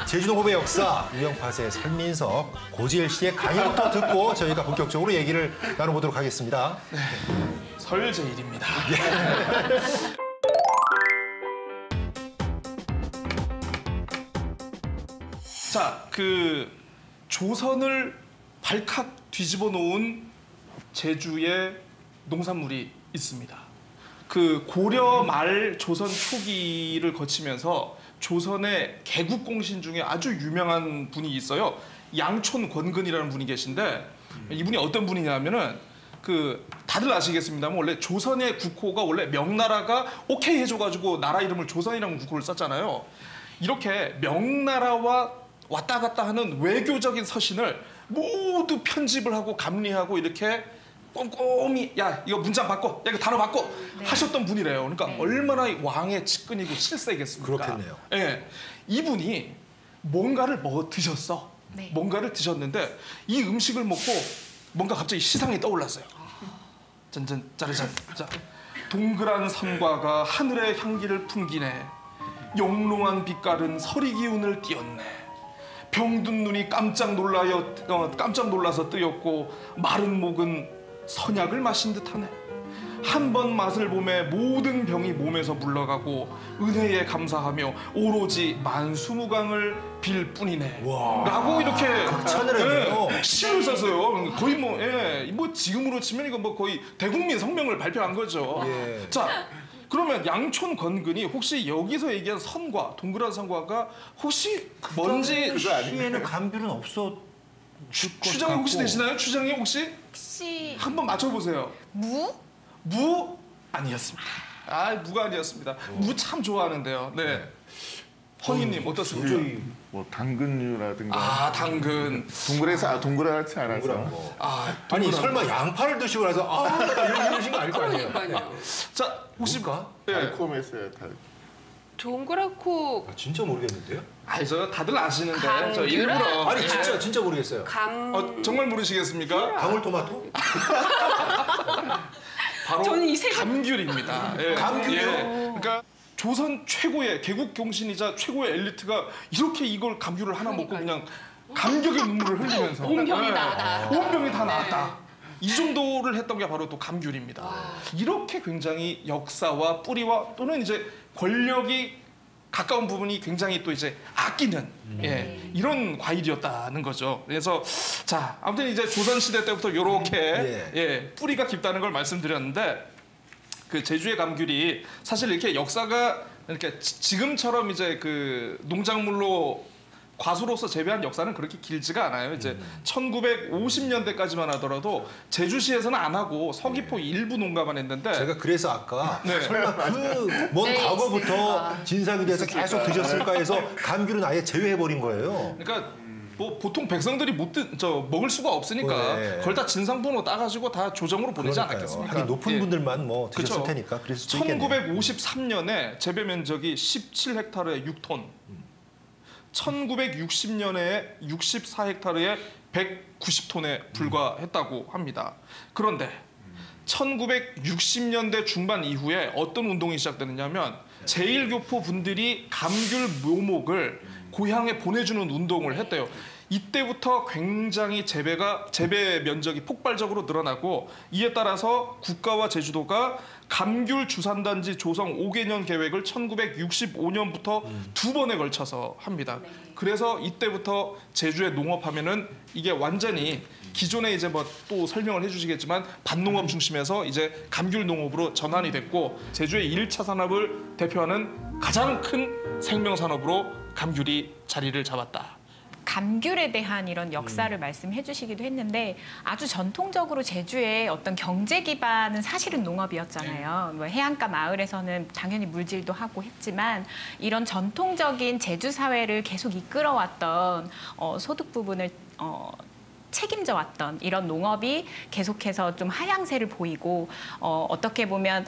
제주 농업의 역사, 우영파의 설민석, 고지일 씨의 강의부터 듣고 저희가 본격적으로 얘기를 나눠보도록 하겠습니다. 설제일입니다. 자, 그 조선을 발칵 뒤집어 놓은 제주의 농산물이 있습니다. 그 고려 말 조선 초기를 거치면서 조선의 개국공신 중에 아주 유명한 분이 있어요. 양촌 권근이라는 분이 계신데 이분이 어떤 분이냐면은 그 다들 아시겠습니다만 원래 조선의 국호가 원래 명나라가 오케이 해줘가지고 나라 이름을 조선이라는 국호를 썼잖아요. 이렇게 명나라와 왔다 갔다 하는 외교적인 서신을 모두 편집을 하고 감리하고 이렇게 꼼꼼히 야 이거 문장 바꿔, 야 이거 단어 바꿔 하셨던 분이래요. 그러니까 얼마나 왕의 측근이고 실세겠습니까? 그렇겠네요. 예, 이분이 뭔가를 드셨어. 네. 뭔가를 드셨는데 이 음식을 먹고 뭔가 갑자기 시상이 떠올랐어요. 짠짠 짜르잔. 자, 동그란 삼과가 하늘의 향기를 풍기네. 영롱한 빛깔은 서리 기운을 띄었네. 병든 눈이 깜짝 놀라서 뜨였고 마른 목은 선약을 마신 듯하네. 한 번 맛을 보매 모든 병이 몸에서 물러가고 은혜에 감사하며 오로지 만수무강을 빌 뿐이네. 라고 이렇게 찬양했네요. 시를 썼어요. 거의 뭐 지금으로 치면 이거 뭐 거의 대국민 성명을 발표한 거죠. 예. 자, 그러면 양촌 건근이 혹시 여기서 얘기한 선과 동그란 선과가 혹시 뭔지 시에는 감귤은 없어. 추장님 혹시 되시나요? 추장님 혹시 혹시 한번 맞춰보세요. 무? 무 아니었습니다. 무가 아니었습니다. 무 참 좋아하는데요. 네. 허니님 어떻습니까? 뭐 당근류라든가 당근. 동그랗지 않아서. 동그란 거. 동그란 아니 설마 양파를 드시고 나서 이러신 거 아닐 거 아니에요? 그러니까요. 자, 혹시 뭘까? 달콤했어요. 동그랗고 진짜 모르겠는데요? 저 다들 아시는데 감귤? 저 일부러 아니 진짜 모르겠어요. 정말 모르시겠습니까? 방울토마토? 바로 저는 이 세- 감귤입니다. 예. 감귤이요? 예. 그러니까 조선 최고의 개국 경신이자 최고의 엘리트가 이렇게 이걸 감귤을 하나 먹고 그냥 감격의 눈물을 흘리면서 온 병이 예. 나왔다. 온 병이 다 나왔다. 이 정도를 했던 게 바로 또 감귤입니다. 이렇게 굉장히 역사와 뿌리와 또는 이제 권력이 가까운 부분이 굉장히 또 이제 아끼는 이런 과일이었다는 거죠. 그래서 자, 아무튼 이제 조선 시대 때부터 이렇게 뿌리가 깊다는 걸 말씀드렸는데 그 제주의 감귤이 사실 이렇게 역사가 이렇게 지금처럼 이제 그 농작물로 과수로서 재배한 역사는 그렇게 길지가 않아요. 이제 1950년대까지만 하더라도 제주시에서는 안 하고 서귀포 일부 농가만 했는데 제가 그래서 아까 네. 설마 그 먼 과거부터 진상이 돼서 계속 드셨을까 해서 감귤은 아예 제외해버린 거예요. 그러니까 뭐 보통 백성들이 먹을 수가 없으니까 네. 그걸 다 진상번호 따가지고 다 조정으로 보내지 그러니까요. 않았겠습니까? 하긴 높은 예. 분들만 뭐 드셨을 그쵸. 테니까 그랬을 수도 있겠네요. 1953년에 재배 면적이 17헥타르에 6톤, 1960년에 64헥타르에 190톤에 불과했다고 합니다. 그런데 1960년대 중반 이후에 어떤 운동이 시작되느냐면 제1교포 분들이 감귤 묘목을 고향에 보내주는 운동을 했대요. 이때부터 굉장히 재배 면적이 폭발적으로 늘어나고 이에 따라서 국가와 제주도가 감귤 주산단지 조성 5개년 계획을 1965년부터 두 번에 걸쳐서 합니다. 그래서 이때부터 제주의 농업하면은 이게 완전히 기존에 이제 뭐 또 설명을 해주시겠지만 밭농업 중심에서 이제 감귤 농업으로 전환이 됐고 제주의 1차 산업을 대표하는 가장 큰 생명산업으로 감귤이 자리를 잡았다. 감귤에 대한 이런 역사를 말씀해 주시기도 했는데 아주 전통적으로 제주의 어떤 경제 기반은 사실은 농업이었잖아요. 뭐 해안가 마을에서는 당연히 물질도 하고 했지만 이런 전통적인 제주 사회를 계속 이끌어왔던 소득 부분을 책임져 왔던 이런 농업이 계속해서 좀 하향세를 보이고 어떻게 보면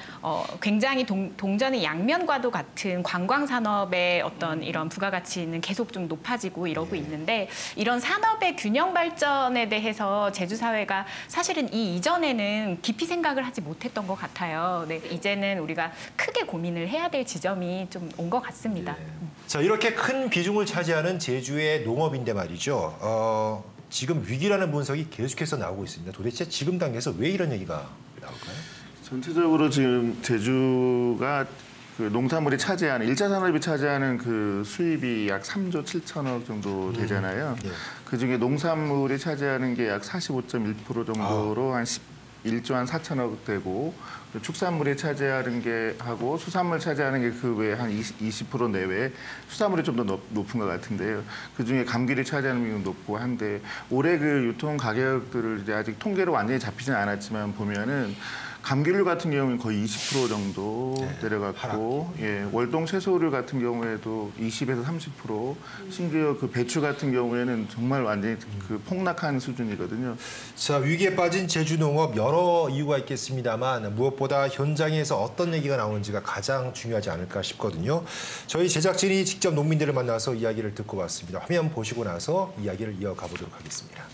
굉장히 동전의 양면과도 같은 관광 산업의 어떤 이런 부가가치는 계속 좀 높아지고 이러고 있는데 이런 산업의 균형 발전에 대해서 제주 사회가 사실은 이 이전에는 깊이 생각을 하지 못했던 것 같아요. 네, 이제는 우리가 크게 고민을 해야 될 지점이 좀 온 것 같습니다. 자, 이렇게 큰 비중을 차지하는 제주의 농업인데 말이죠. 지금 위기라는 분석이 계속해서 나오고 있습니다. 도대체 지금 단계에서 왜 이런 얘기가 나올까요? 전체적으로 지금 제주가 그 농산물이 차지하는 1차 산업이 차지하는 그 수입이 약 3조 7천억 정도 되잖아요. 예. 그중에 농산물이 차지하는 게 약 45.1% 정도로 한 1조 한 4천억 되고 축산물이 차지하는 게 하고 수산물 차지하는 게 그 외에 한 20% 내외 수산물이 좀 더 높은 것 같은데요. 그중에 감귤이 차지하는 비율은 높고 한데 올해 그 유통 가격들을 이제 아직 통계로 완전히 잡히진 않았지만 보면은 감귤류 같은 경우는 거의 20% 정도 내려갔고, 월동 채소류 같은 경우에도 20에서 30%, 심지어 그 배추 같은 경우에는 정말 완전히 그 폭락한 수준이거든요. 자, 위기에 빠진 제주 농업 여러 이유가 있겠습니다만 무엇보다 현장에서 어떤 얘기가 나오는지가 가장 중요하지 않을까 싶거든요. 저희 제작진이 직접 농민들을 만나서 이야기를 듣고 왔습니다. 화면 보시고 나서 이야기를 이어가 보도록 하겠습니다.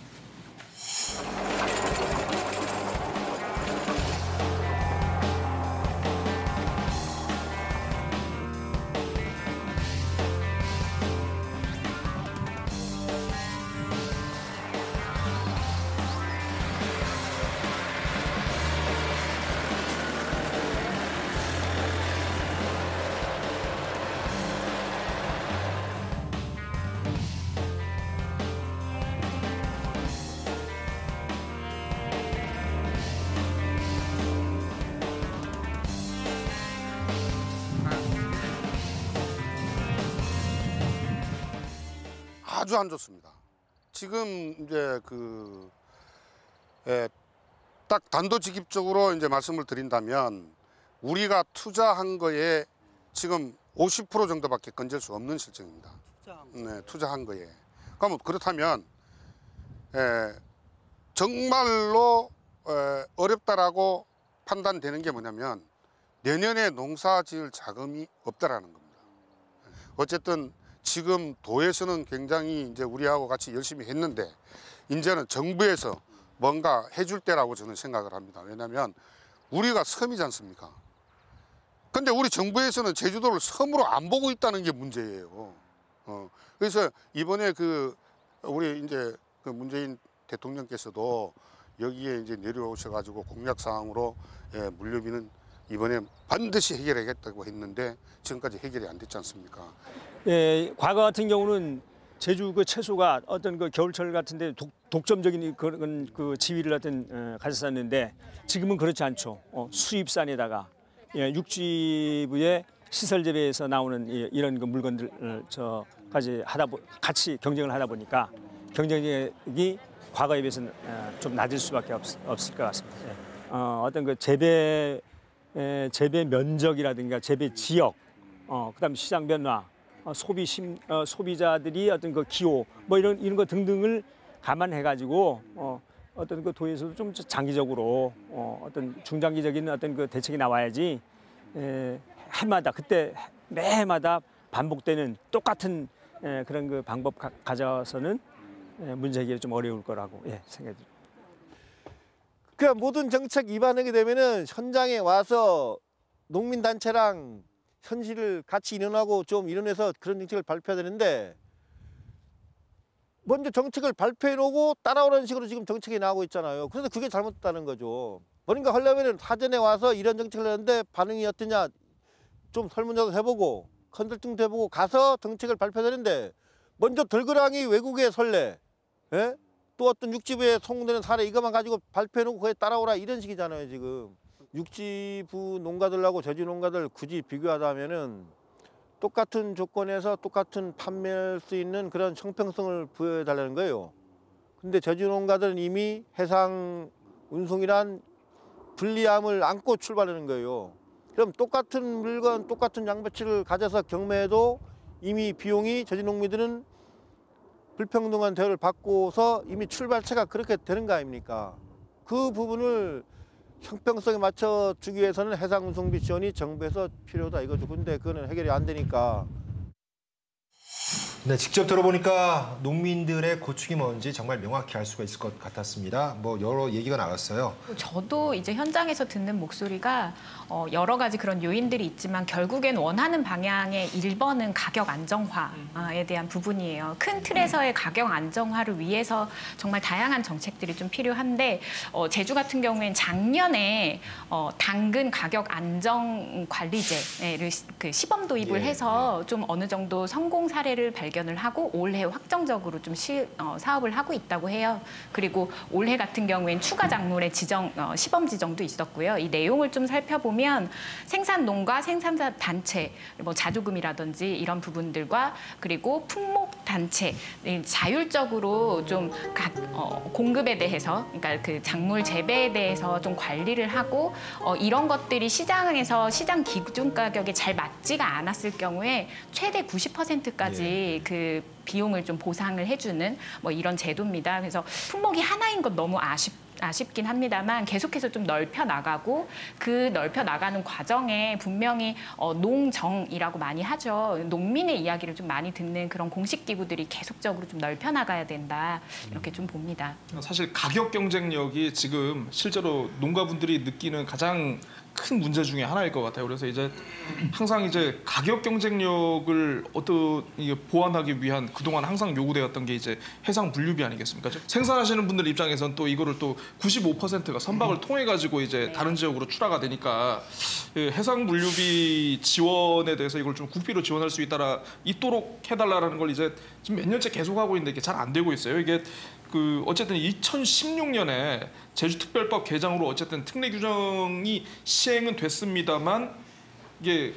아주 안 좋습니다. 지금 이제 딱 단도직입적으로 이제 말씀을 드린다면 우리가 투자한 거에 지금 50% 정도밖에 건질 수 없는 실정입니다. 네, 투자한 거에. 그렇다면 정말로 어렵다라고 판단되는 게 뭐냐면 내년에 농사 지을 자금이 없다라는 겁니다. 어쨌든 지금 도에서는 굉장히 이제 우리하고 같이 열심히 했는데 이제는 정부에서 뭔가 해줄 때라고 저는 생각을 합니다. 왜냐하면 우리가 섬이지 않습니까? 근데 우리 정부에서는 제주도를 섬으로 안 보고 있다는 게 문제예요. 그래서 이번에 우리 이제 문재인 대통령께서도 여기에 이제 내려오셔가지고 공약 사항으로 물류비는 이번에 반드시 해결하겠다고 했는데 지금까지 해결이 안 됐지 않습니까? 예, 과거 같은 경우는 제주 채소가 어떤 겨울철 같은데 독점적인 그런 지위를 가졌었는데 지금은 그렇지 않죠. 수입산에다가 육지부의 시설 재배에서 나오는 이런 물건들 같이 경쟁을 하다 보니까 경쟁력이 과거에 비해서는 좀 낮을 수밖에 없을 것 같습니다. 어떤 재배 면적이라든가 재배 지역, 그다음 시장 변화, 소비자들이 어떤 기호 이런 거 등등을 감안해가지고 어떤 도에서도 좀 장기적으로 어떤 중장기적인 어떤 대책이 나와야지 해마다 매해마다 반복되는 똑같은 그런 방법 가져서는 문제 해결이 좀 어려울 거라고 생각이 듭니다. 모든 정책 입안하게 되면은 현장에 와서 농민단체랑 현실을 같이 이론하고 좀 이론해서 그런 정책을 발표해야 되는데 먼저 정책을 발표해 놓고 따라오는 식으로 지금 정책이 나오고 있잖아요. 그래서 그게 잘못됐다는 거죠. 뭔가 하려면 사전에 와서 이런 정책을 하는데 반응이 어떠냐 좀 설문조사도 해보고 컨설팅도 해보고 가서 정책을 발표되는데 먼저 덜그랑이 외국의 선례, 또 어떤 육지부에 성공되는 사례 이것만 가지고 발표해놓고 거기에 따라오라 이런 식이잖아요 지금. 육지부 농가들하고 제주 농가들 굳이 비교하자면은 똑같은 조건에서 똑같은 판매할 수 있는 그런 형평성을 부여해달라는 거예요. 근데 제주 농가들은 이미 해상 운송이란 불리함을 안고 출발하는 거예요. 그럼 똑같은 물건, 똑같은 양배추를 가져서 경매해도 이미 비용이 제주 농민들은 불평등한 대우를 받고서 이미 출발체가 그렇게 되는 거 아닙니까? 그 부분을 형평성에 맞춰주기 위해서는 해상운송비 지원이 정부에서 필요하다 이거죠. 근데 그거는 해결이 안 되니까. 네, 직접 들어보니까 농민들의 고충이 뭔지 정말 명확히 알 수가 있을 것 같았습니다. 여러 얘기가 나왔어요. 저도 이제 현장에서 듣는 목소리가 여러 가지 그런 요인들이 있지만 결국엔 원하는 방향의 1번은 가격 안정화에 대한 부분이에요. 큰 틀에서의 가격 안정화를 위해서 정말 다양한 정책들이 좀 필요한데 제주 같은 경우엔 작년에 당근 가격 안정 관리제를 시범 도입을 해서 좀 어느 정도 성공 사례를 발견을 하고 올해 확정적으로 좀 사업을 하고 있다고 해요. 그리고 올해 같은 경우엔 추가 작물의 시범 지정도 있었고요. 이 내용을 좀 살펴보면 생산농가, 생산자 단체, 자조금이라든지 이런 부분들과 그리고 품목 단체 자율적으로 좀 공급에 대해서, 그러니까 그 작물 재배에 대해서 좀 관리를 하고 이런 것들이 시장에서 시장 기준 가격에 잘 맞지가 않았을 경우에 최대 90%까지 그 비용을 좀 보상을 해주는 이런 제도입니다. 그래서 품목이 하나인 건 너무 아쉽긴 합니다만 계속해서 좀 넓혀 나가고 그 넓혀 나가는 과정에 분명히 농정이라고 많이 하죠. 농민의 이야기를 좀 많이 듣는 그런 공식 기구들이 계속적으로 좀 넓혀 나가야 된다 이렇게 좀 봅니다. 사실 가격 경쟁력이 지금 실제로 농가분들이 느끼는 가장 큰 문제 중에 하나일 것 같아요. 그래서 이제 항상 이제 가격 경쟁력을 보완하기 위한 그동안 항상 요구되었던 게 이제 해상 물류비 아니겠습니까? 생산하시는 분들 입장에선 또 이거를 또 95%가 선박을 통해 가지고 이제 다른 지역으로 출하가 되니까 해상 물류비 지원에 대해서 이걸 좀 국비로 지원할 수 있도록 해달라는 걸 이제 지금 몇 년째 계속하고 있는데 이게 잘 안 되고 있어요. 이게 어쨌든 2016년에 제주특별법 개정으로 어쨌든 특례 규정이 시행은 됐습니다만 이게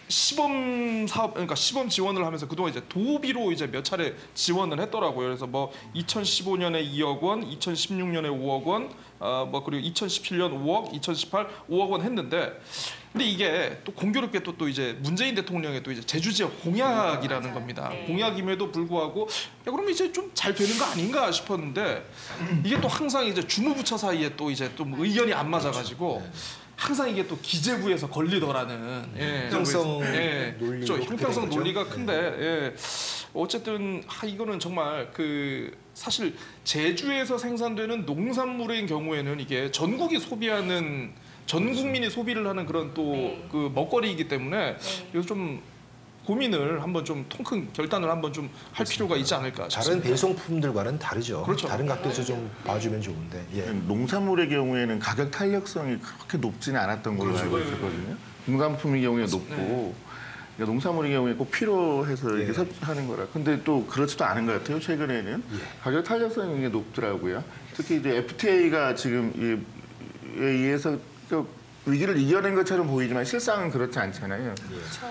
시범 사업, 그러니까 시범 지원을 하면서 그동안 이제 도비로 이제 몇 차례 지원을 했더라고요. 그래서 뭐 2015년에 2억 원, 2016년에 5억 원, 뭐 그리고 2017년 5억, 2018 5억 원 했는데, 근데 이게 또 공교롭게 또 이제 문재인 대통령의 또 이제 제주 지역 공약이라는 겁니다. 공약임에도 불구하고 야, 그러면 이제 좀 잘 되는 거 아닌가 싶었는데 이게 또 항상 이제 주무부처 사이에 또 이제 좀 의견이 안 맞아가지고. 항상 이게 또 기재부에서 걸리더라는 형평성 논리가 좀 형평성 그렇게 논리가 큰데 어쨌든 이거는 정말 그 사실 제주에서 생산되는 농산물인 경우에는 이게 전국이 소비하는 전 국민이 소비를 하는 그런 또 그 먹거리이기 때문에 이거 좀 고민을 한번 좀 통큰 결단을 한번 좀 할 필요가 있지 않을까 싶습니다. 다른 배송품들과는 다르죠. 그렇죠. 다른 각도에서 좀 봐주면 좋은데. 예. 농산물의 경우에는 가격 탄력성이 그렇게 높지는 않았던 걸로 알고 있었거든요. 농산품의 경우에 높고 그러니까 농산물의 경우에 꼭 필요해서 이렇게 섭취하는 거라. 근데 또 그렇지도 않은 것 같아요. 최근에는 가격 탄력성이 굉장히 높더라고요. 특히 이제 FTA가 지금 에 의해서 위기를 이겨낸 것처럼 보이지만 실상은 그렇지 않잖아요.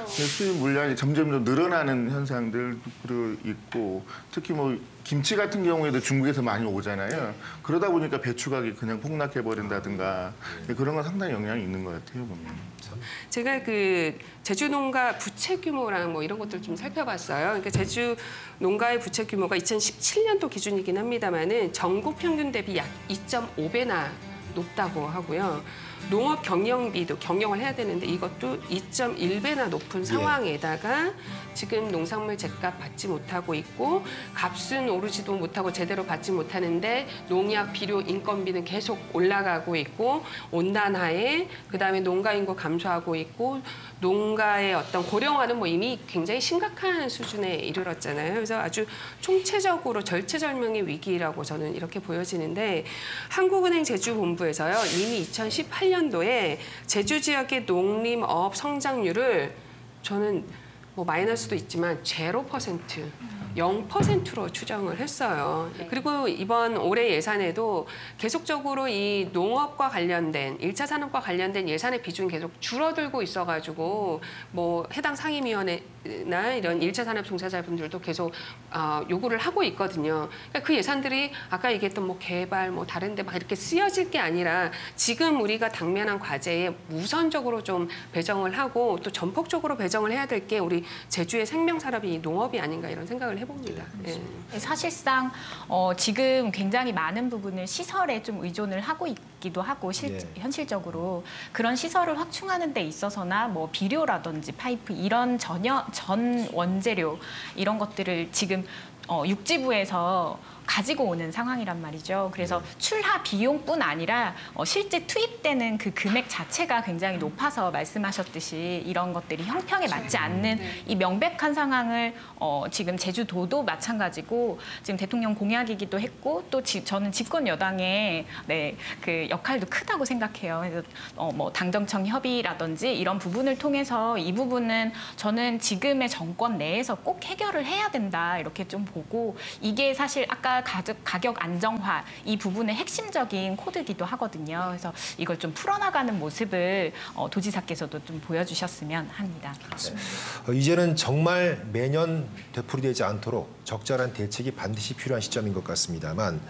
수입 물량이 점점 더 늘어나는 현상들도 있고 특히 뭐 김치 같은 경우에도 중국에서 많이 오잖아요. 그러다 보니까 배추 가격이 그냥 폭락해버린다든가 그런 건 상당히 영향이 있는 것 같아요. 보면. 제가 그 제주 농가 부채 규모랑 뭐 이런 것들 좀 살펴봤어요. 그러니까 제주 농가의 부채 규모가 2017년도 기준이긴 합니다만은 전국 평균 대비 약 2.5배나 높다고 하고요. 농업 경영비도 경영을 해야 되는데 이것도 2.1배나 높은 상황에다가 지금 농산물 제값 받지 못하고 있고 값은 오르지도 못하고 제대로 받지 못하는데 농약, 비료, 인건비는 계속 올라가고 있고 온난화에 그다음에 농가 인구 감소하고 있고 농가의 어떤 고령화는 뭐 이미 굉장히 심각한 수준에 이르렀잖아요. 그래서 아주 총체적으로 절체절명의 위기라고 저는 이렇게 보여지는데 한국은행 제주본부에서요. 이미 2018년도에 제주 지역의 농림업 성장률을 저는 뭐 마이너스도 있지만 0%, 0%로 추정을 했어요. 그리고 이번 올해 예산에도 계속적으로 이 농업과 관련된 1차 산업과 관련된 예산의 비중이 계속 줄어들고 있어가지고 뭐 해당 상임위원회나 이런 1차 산업 종사자분들도 계속 요구를 하고 있거든요. 그러니까 그 예산들이 아까 얘기했던 뭐 개발 뭐 다른데 막 이렇게 쓰여질 게 아니라 지금 우리가 당면한 과제에 우선적으로 좀 배정을 하고 또 전폭적으로 배정을 해야 될 게 우리 제주의 생명 산업이 농업이 아닌가 이런 생각을 해봅니다. 사실상 지금 굉장히 많은 부분을 시설에 좀 의존을 하고 있기도 하고 현실적으로 그런 시설을 확충하는 데 있어서나 뭐 비료라든지 파이프 이런 전 원재료 이런 것들을 지금 육지부에서 가지고 오는 상황이란 말이죠. 그래서 출하 비용뿐 아니라 실제 투입되는 그 금액 자체가 굉장히 높아서 말씀하셨듯이 이런 것들이 형평에 맞지 않는 이 명백한 상황을 지금 제주도도 마찬가지고 지금 대통령 공약이기도 했고 또 저는 집권 여당의 그 역할도 크다고 생각해요. 그래서 뭐 당정청 협의라든지 이런 부분을 통해서 이 부분은 저는 지금의 정권 내에서 꼭 해결을 해야 된다 이렇게 좀 보고 이게 사실 아까 가격 안정화 이 부분의 핵심적인 코드기도 하거든요. 그래서 이걸 좀 풀어나가는 모습을 도지사께서도 좀 보여주셨으면 합니다. 이제는 정말 매년 되풀이되지 않도록 적절한 대책이 반드시 필요한 시점인 것 같습니다만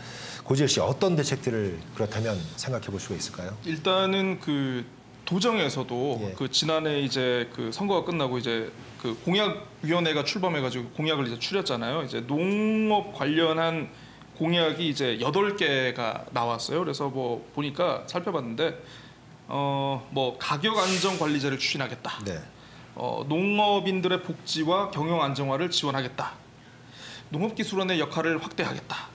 고지열 씨 어떤 대책들을 그렇다면 생각해 볼 수가 있을까요? 일단은 그 도정에서도 그 지난해 이제 그 선거가 끝나고 이제 그 공약위원회가 출범해가지고 공약을 이제 추렸잖아요. 이제 농업 관련한 공약이 이제 8개가 나왔어요. 그래서 뭐 보니까 살펴봤는데 뭐 가격 안정 관리제를 추진하겠다. 농업인들의 복지와 경영 안정화를 지원하겠다. 농업기술원의 역할을 확대하겠다.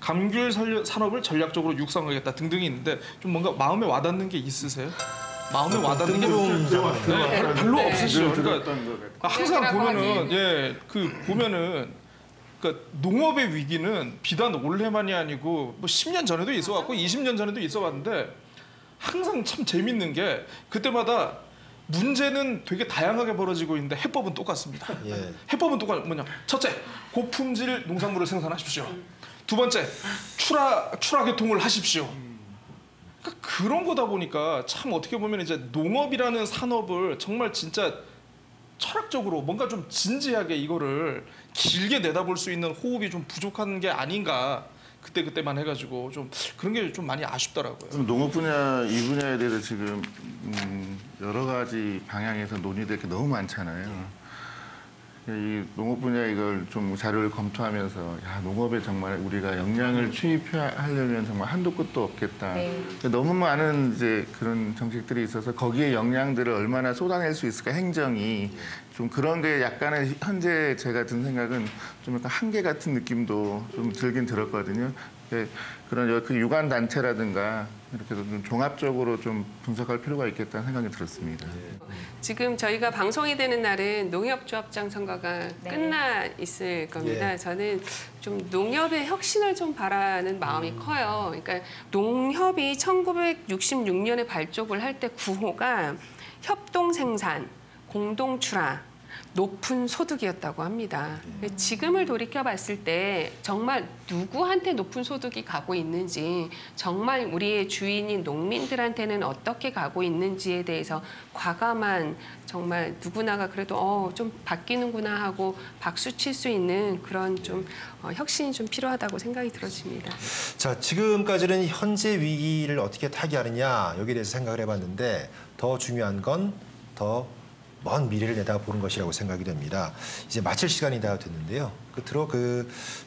감귤 산업을 전략적으로 육성하겠다 등등이 있는데 좀 뭔가 마음에 와닿는 게 있으세요? 마음에 와닿는 게 별로 없으시죠. 그러니까 항상 보면은 보면은 그러니까 농업의 위기는 비단 올해만이 아니고 뭐 10년 전에도 있어왔고 20년 전에도 있어왔는데 항상 참 재밌는 게 그때마다 문제는 되게 다양하게 벌어지고 있는데 해법은 똑같습니다. 해법은 뭐냐? 첫째, 고품질 농산물을 생산하십시오. 두 번째, 출하 교통을 하십시오. 그러니까 그런 거다 보니까 참 어떻게 보면 이제 농업이라는 산업을 정말 진짜 철학적으로 뭔가 좀 진지하게 이거를 길게 내다볼 수 있는 호흡이 좀 부족한 게 아닌가. 그때만 해가지고 좀 그런 게 좀 많이 아쉽더라고요. 농업 분야 이 분야에 대해서 지금 여러 가지 방향에서 논의될 게 너무 많잖아요. 이 농업 분야 이걸 좀 자료를 검토하면서 야, 농업에 정말 우리가 역량을 투입하려면 정말 한도 끝도 없겠다. 네. 너무 많은 이제 그런 정책들이 있어서 거기에 역량들을 얼마나 쏟아낼 수 있을까 행정이 좀 그런 게 약간의 현재 제가 든 생각은 좀 약간 한계 같은 느낌도 좀 들긴 들었거든요. 그런 그 유관 단체라든가 이렇게 좀 종합적으로 좀 분석할 필요가 있겠다는 생각이 들었습니다. 지금 저희가 방송이 되는 날은 농협조합장 선거가 네. 끝나 있을 겁니다. 예. 저는 좀 농협의 혁신을 좀 바라는 마음이 커요. 그러니까 농협이 1966년에 발족을 할 때 구호가 협동생산, 공동출하, 높은 소득이었다고 합니다. 지금을 돌이켜 봤을 때 정말 누구한테 높은 소득이 가고 있는지, 정말 우리의 주인인 농민들한테는 어떻게 가고 있는지에 대해서 과감한, 정말 누구나가 그래도 좀 바뀌는구나 하고 박수 칠 수 있는 그런 좀 혁신이 좀 필요하다고 생각이 들어집니다. 자, 지금까지는 현재 위기를 어떻게 타개하느냐 여기에 대해서 생각을 해봤는데 더 중요한 건 더 먼 미래를 내다보는 것이라고 생각이 됩니다. 이제 마칠 시간이 다 됐는데요. 끝으로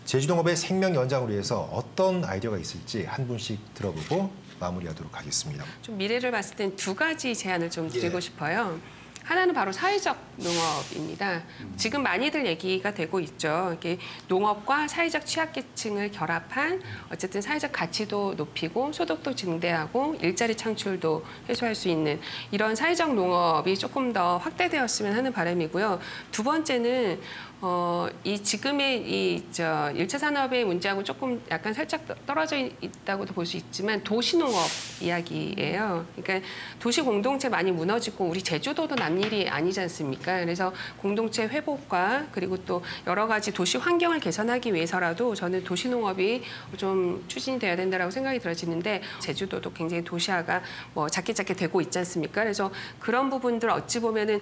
제주농업의 생명 연장을 위해서 어떤 아이디어가 있을지 한 분씩 들어보고 마무리하도록 하겠습니다. 좀 미래를 봤을 땐 두 가지 제안을 좀 드리고 싶어요. 하나는 바로 사회적 농업입니다. 지금 많이들 얘기가 되고 있죠. 이렇게 농업과 사회적 취약계층을 결합한 어쨌든 사회적 가치도 높이고 소득도 증대하고 일자리 창출도 해소할 수 있는 이런 사회적 농업이 조금 더 확대되었으면 하는 바람이고요. 두 번째는 이 지금의 1차 산업의 문제하고 조금 약간 살짝 떨어져 있다고도 볼 수 있지만 도시농업 이야기예요. 그러니까 도시 공동체 많이 무너지고 우리 제주도도 남일이 아니지 않습니까? 그래서 공동체 회복과 그리고 또 여러 가지 도시 환경을 개선하기 위해서라도 저는 도시농업이 좀 추진이 돼야 된다고 생각이 들어지는데 제주도도 굉장히 도시화가 작게 되고 있지 않습니까? 그래서 그런 부분들 어찌 보면은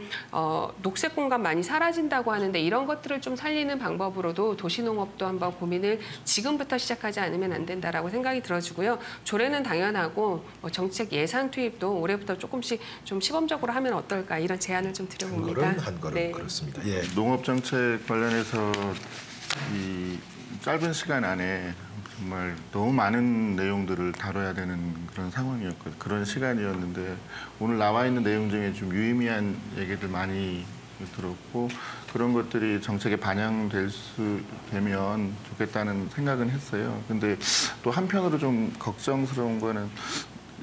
녹색 공간 많이 사라진다고 하는데 이런 것들을 좀 살리는 방법으로도 도시농업도 한번 고민을 지금부터 시작하지 않으면 안 된다라고 생각이 들어지고요. 조례는 당연하고 정책 예산 투입도 올해부터 조금씩 좀 시범적으로 하면 어떨까 이런 제안을 좀 드려봅니다. 한 걸음 네. 그렇습니다. 예. 농업 정책 관련해서 이 짧은 시간 안에 정말 너무 많은 내용들을 다뤄야 되는 그런 상황이었거든요. 그런 시간이었는데 오늘 나와 있는 내용 중에 좀 유의미한 얘기들 많이 들었고 그런 것들이 정책에 반영될 수 되면 좋겠다는 생각은 했어요. 근데 또 한편으로 좀 걱정스러운 거는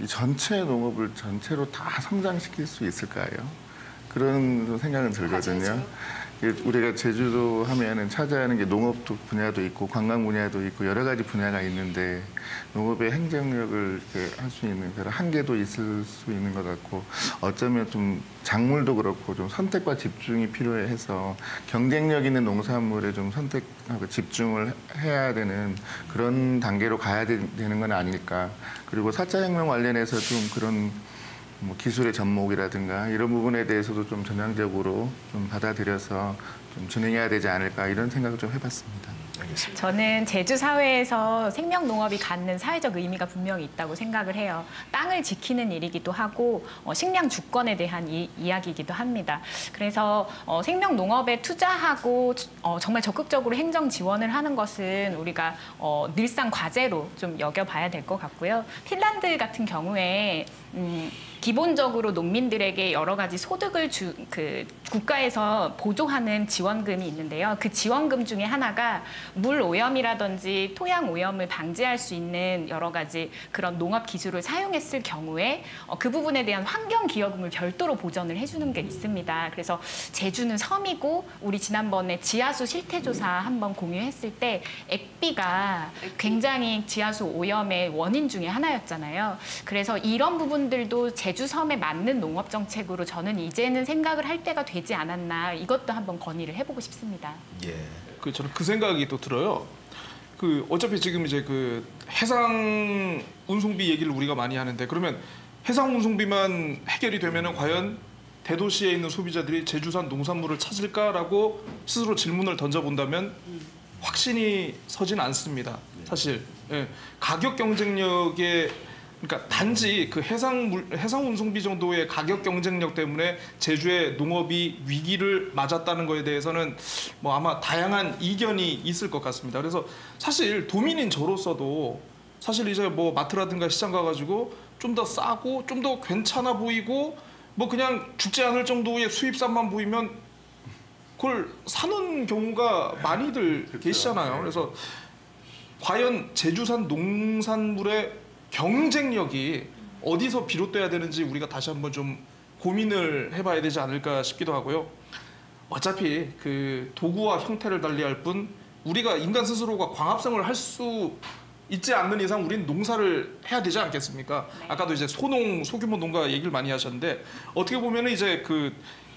이 전체 농업을 전체로 다 성장시킬 수 있을까요? 그런 생각은 들거든요. 우리가 제주도 하면은 차지하는 게 농업 분야도 있고 관광 분야도 있고 여러 가지 분야가 있는데 농업의 행정력을 할 수 있는 그런 한계도 있을 수 있는 것 같고 어쩌면 좀 작물도 그렇고 좀 선택과 집중이 필요해서 경쟁력 있는 농산물에 좀 선택하고 집중을 해야 되는 그런 단계로 가야 되는 건 아닐까. 그리고 4차 혁명 관련해서 좀 그런 기술의 접목이라든가 이런 부분에 대해서도 좀 전향적으로 좀 받아들여서 좀 진행해야 되지 않을까 이런 생각을 좀 해봤습니다. 알겠습니다. 저는 제주 사회에서 생명 농업이 갖는 사회적 의미가 분명히 있다고 생각을 해요. 땅을 지키는 일이기도 하고 식량 주권에 대한 이야기이기도 합니다. 그래서 생명 농업에 투자하고 정말 적극적으로 행정 지원을 하는 것은 우리가 늘상 과제로 좀 여겨봐야 될 것 같고요. 핀란드 같은 경우에 기본적으로 농민들에게 여러 가지 소득을 국가에서 보조하는 지원금이 있는데요. 그 지원금 중에 하나가 물 오염이라든지 토양 오염을 방지할 수 있는 여러 가지 그런 농업 기술을 사용했을 경우에 그 부분에 대한 환경 기여금을 별도로 보전을 해주는 게 있습니다. 그래서 제주는 섬이고 우리 지난번에 지하수 실태조사 한번 공유했을 때 액비가 굉장히 지하수 오염의 원인 중에 하나였잖아요. 그래서 이런 부분들도 제주 섬에 맞는 농업 정책으로 저는 이제는 생각을 할 때가 되지 않았나 이것도 한번 건의를 해보고 싶습니다. 예. 저는 그 생각이 또 들어요. 어차피 지금 이제 해상 운송비 얘기를 우리가 많이 하는데 그러면 해상 운송비만 해결이 되면은 과연 대도시에 있는 소비자들이 제주산 농산물을 찾을까라고 스스로 질문을 던져본다면 확신이 서진 않습니다. 사실 예. 가격 경쟁력에 그러니까 단지 그 해상 운송비 정도의 가격 경쟁력 때문에 제주의 농업이 위기를 맞았다는 거에 대해서는 뭐 아마 다양한 이견이 있을 것 같습니다. 그래서 사실 도민인 저로서도 사실 이제 뭐 마트라든가 시장 가가지고 좀 더 싸고 좀 더 괜찮아 보이고 뭐 그냥 죽지 않을 정도의 수입산만 보이면 그걸 사는 경우가 많이들 계시잖아요. 그래서 과연 제주산 농산물의 경쟁력이 어디서 비롯돼야 되는지 우리가 다시 한번 좀 고민을 해봐야 되지 않을까 싶기도 하고요. 어차피 그 도구와 형태를 달리할 뿐 우리가 인간 스스로가 광합성을 할 수 있지 않는 이상 우리는 농사를 해야 되지 않겠습니까? 네. 아까도 이제 소규모 농가 얘기를 많이 하셨는데 어떻게 보면은 이제 그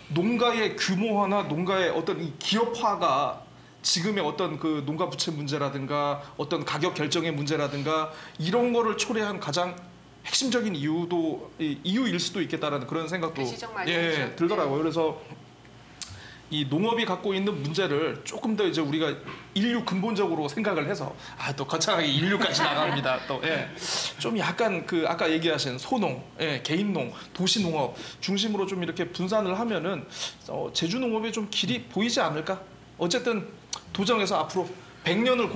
농가의 규모화나 농가의 어떤 이 기업화가 지금의 어떤 그 농가 부채 문제라든가 어떤 가격 결정의 문제라든가 이런 거를 초래한 가장 핵심적인 이유일 수도 있겠다라는 그런 생각도 그 지적 많이 하죠. 들더라고요. 그래서 이 농업이 갖고 있는 문제를 조금 더 이제 우리가 인류 근본적으로 생각을 해서 또 거창하게 인류까지 나갑니다. 또 좀 약간 그 아까 얘기하신 소농, 개인농, 도시농업 중심으로 좀 이렇게 분산을 하면은 제주 농업에 좀 길이 보이지 않을까? 어쨌든 도정에서 앞으로 100년을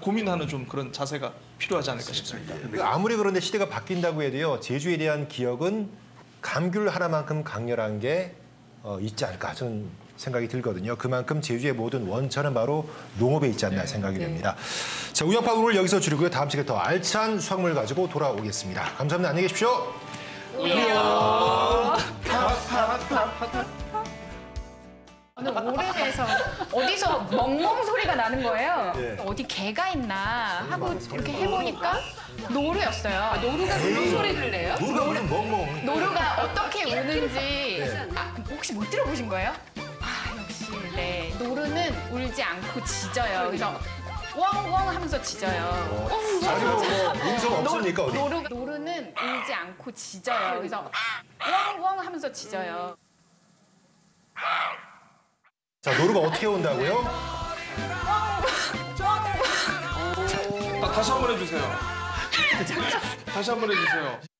고민하는 좀 그런 자세가 필요하지 않을까 싶습니다. 아무리 그런데 시대가 바뀐다고 해도요. 제주에 대한 기억은 감귤 하나만큼 강렬한 게 있지 않을까 저는 생각이 들거든요. 그만큼 제주의 모든 원천은 바로 농업에 있지 않나 생각이 됩니다. 자, 우영파 오늘 여기서 줄이고요. 다음 시간에 더 알찬 수확물 가지고 돌아오겠습니다. 감사합니다. 안녕히 계십시오. 저는 오름에서 어디서 멍멍 소리가 나는 거예요. 예. 어디 개가 있나 하고 이렇게 해보니까 노루였어요. 노루가 그런 소리를 내요? 누가 무슨 멍멍. 노루가 어떻게 우는지 혹시 못 들어보신 거예요? 역시 네. 노루는 울지 않고 짖어요. 그래서 웡웡 하면서 짖어요. 아니 뭐 음성 없습니까 어디? 노루는 울지 않고 짖어요. 그래서 웡웡 하면서 짖어요. 자, 노루가 어떻게 온다고요? 다시 한번 해주세요. 다시 한번 해주세요.